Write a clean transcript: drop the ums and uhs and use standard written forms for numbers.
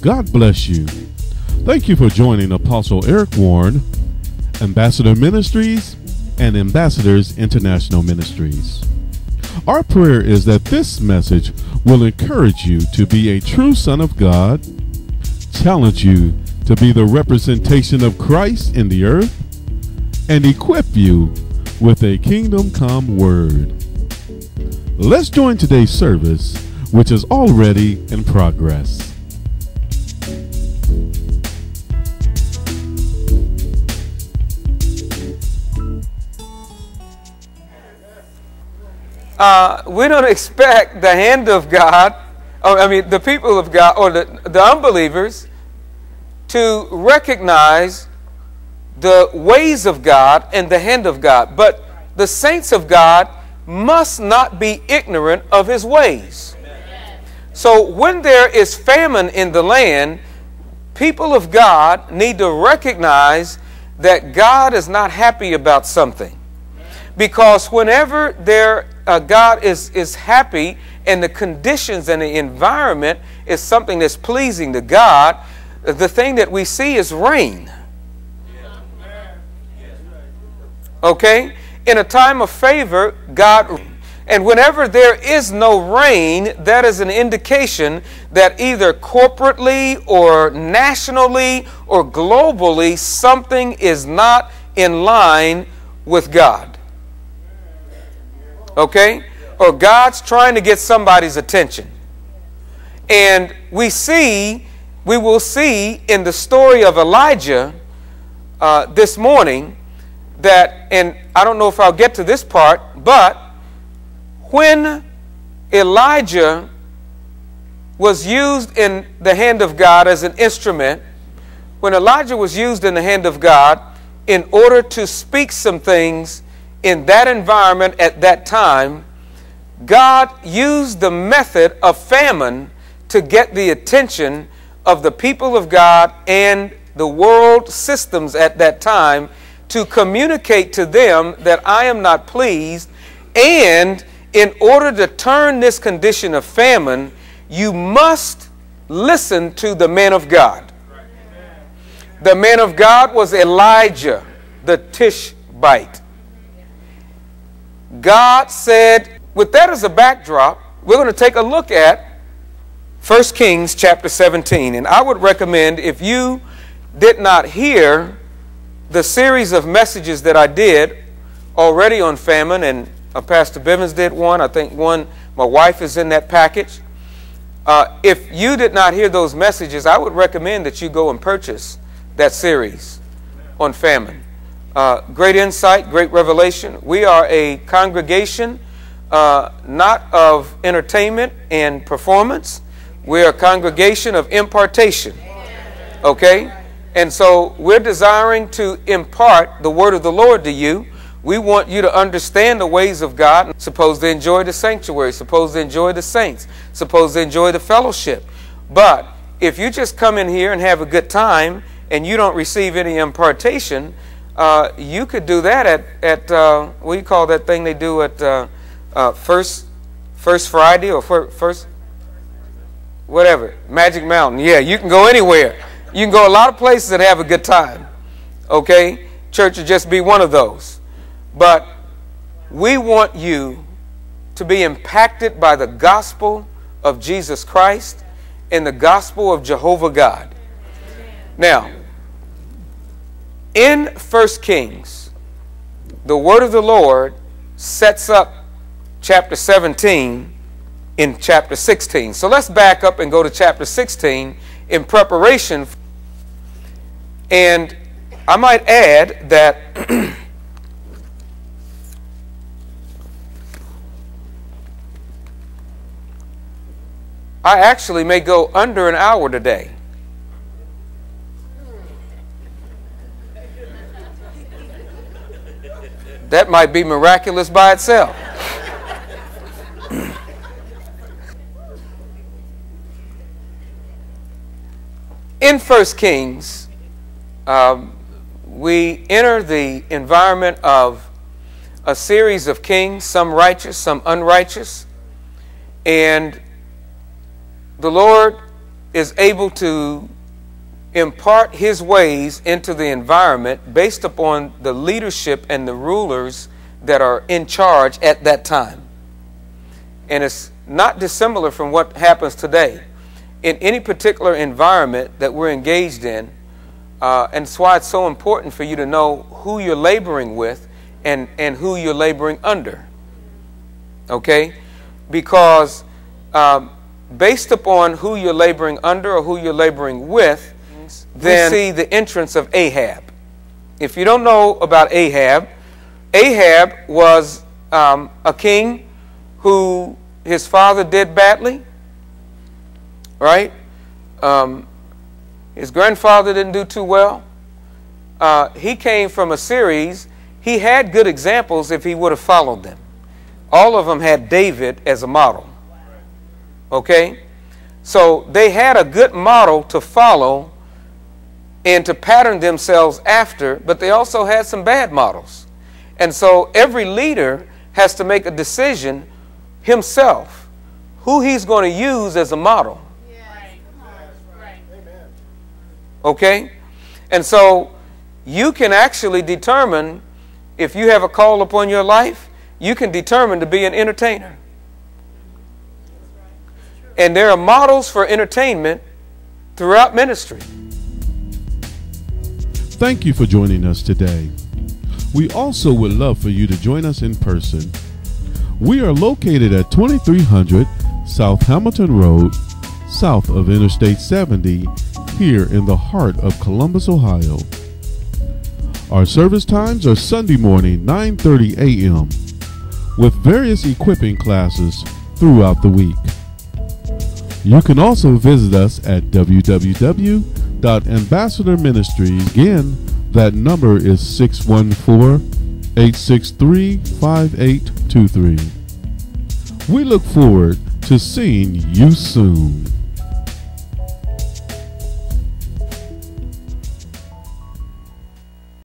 God bless you. Thank you for joining Apostle Eric Warren, Ambassador Ministries, and Ambassadors International Ministries. Our prayer is that this message will encourage you to be a true son of God, challenge you to be the representation of Christ in the earth, and equip you with a kingdom come word. Let's join today's service, which is already in progress. We don't expect the hand of God, the people of God, or the unbelievers, to recognize the ways of God and the hand of God. But the saints of God must not be ignorant of his ways. So when there is famine in the land, people of God need to recognize that God is not happy about something. Because whenever God is happy and the conditions and the environment is something that's pleasing to God, the thing that we see is rain. Okay? In a time of favor, God, and whenever there is no rain, that is an indication that either corporately or nationally or globally something is not in line with God. Okay? Or God's trying to get somebody's attention. And we will see in the story of Elijah this morning that, and I don't know if I'll get to this part, but when Elijah was used in the hand of God as an instrument, when Elijah was used in the hand of God in order to speak some things in that environment at that time, God used the method of famine to get the attention of the people of God and the world systems at that time, to communicate to them that I am not pleased. And in order to turn this condition of famine, you must listen to the man of God. The man of God was Elijah the Tishbite. God said, with that as a backdrop, we're going to take a look at 1 Kings chapter 17. And I would recommend, if you did not hear the series of messages that I did already on famine, and Pastor Bivens did one, I think one, my wife is in that package. If you did not hear those messages, I would recommend that you go and purchase that series on famine. Great insight, great revelation. We are a congregation not of entertainment and performance. We're a congregation of impartation. Okay? And so we're desiring to impart the word of the Lord to you. We want you to understand the ways of God. Supposed to enjoy the sanctuary, supposed to enjoy the saints, supposed to enjoy the fellowship. But if you just come in here and have a good time and you don't receive any impartation, you could do that at what do you call that thing they do at First Friday or first whatever, Magic Mountain. Yeah, you can go anywhere. You can go a lot of places and have a good time. Okay? Church would just be one of those. But we want you to be impacted by the gospel of Jesus Christ and the gospel of Jehovah God. Now, in 1 Kings, the word of the Lord sets up chapter 17 in chapter 16. So let's back up and go to chapter 16 in preparation. And I might add that I actually may go under an hour today. That might be miraculous by itself. In 1 Kings, we enter the environment of a series of kings, some righteous, some unrighteous. And the Lord is able to impart his ways into the environment based upon the leadership and the rulers that are in charge at that time. And it's not dissimilar from what happens today. In any particular environment that we're engaged in, and it's why it's so important for you to know who you're laboring with and who you're laboring under. Okay? Because based upon who you're laboring under or who you're laboring with, then we see the entrance of Ahab. If you don't know about Ahab, Ahab was a king who his father did badly, right? His grandfather didn't do too well. He came from a series. He had good examples if he would have followed them. All of them had David as a model. Okay? So they had a good model to follow and to pattern themselves after, but they also had some bad models. And so every leader has to make a decision himself who he's going to use as a model. Okay? And so you can actually determine, if you have a call upon your life, you can determine to be an entertainer. And there are models for entertainment throughout ministry. Thank you for joining us today. We also would love for you to join us in person. We are located at 2300 South Hamilton Road, south of Interstate 70, here in the heart of Columbus, Ohio. Our service times are Sunday morning, 9:30 a.m., with various equipping classes throughout the week. You can also visit us at www.ambassadorministries. Again, that number is 614-863-5823. We look forward to seeing you soon.